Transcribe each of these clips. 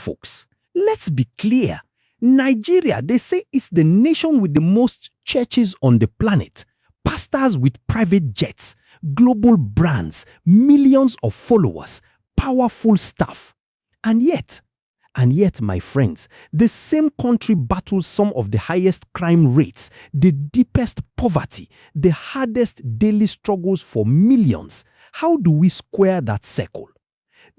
folks, let's be clear. Nigeria, they say it's the nation with the most churches on the planet, pastors with private jets, global brands, millions of followers, powerful staff. And yet, my friends, the same country battles some of the highest crime rates, the deepest poverty, the hardest daily struggles for millions. How do we square that circle?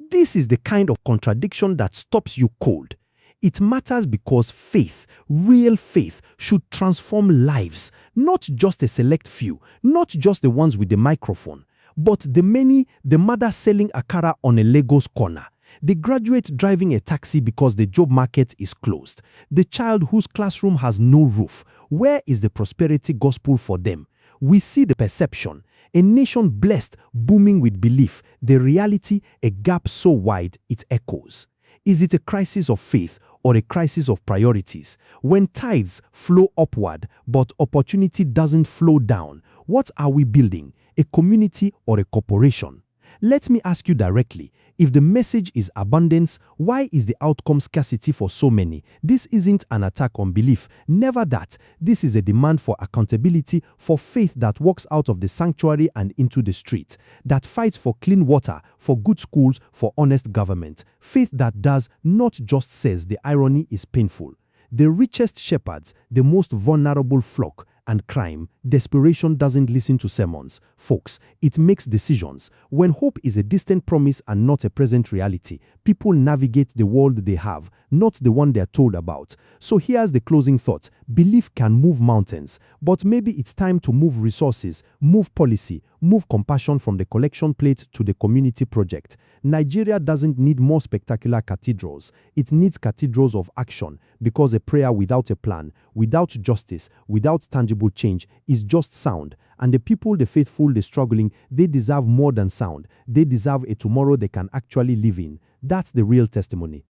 This is the kind of contradiction that stops you cold. It matters because faith, real faith, should transform lives, not just a select few, not just the ones with the microphone, but the many, the mother selling akara on a Lagos corner, the graduate driving a taxi because the job market is closed, the child whose classroom has no roof. Where is the prosperity gospel for them? We see the perception, a nation blessed, booming with belief, the reality, a gap so wide it echoes. Is it a crisis of faith or a crisis of priorities? When tides flow upward, but opportunity doesn't flow down, what are we building? A community or a corporation? Let me ask you directly, if the message is abundance, why is the outcome scarcity for so many? This isn't an attack on belief, never that. This is a demand for accountability, for faith that walks out of the sanctuary and into the street, that fights for clean water, for good schools, for honest government. Faith that does, not just says. The irony is painful. The richest shepherds, the most vulnerable flock, and crime, desperation doesn't listen to sermons. Folks, it makes decisions. When hope is a distant promise and not a present reality, people navigate the world they have, not the one they're told about. So here's the closing thought. Belief can move mountains, but maybe it's time to move resources, move policy, move compassion from the collection plate to the community project. Nigeria doesn't need more spectacular cathedrals. It needs cathedrals of action, because a prayer without a plan, without justice, without tangible change is just sound. And the people, the faithful, the struggling, they deserve more than sound. They deserve a tomorrow they can actually live in. That's the real testimony.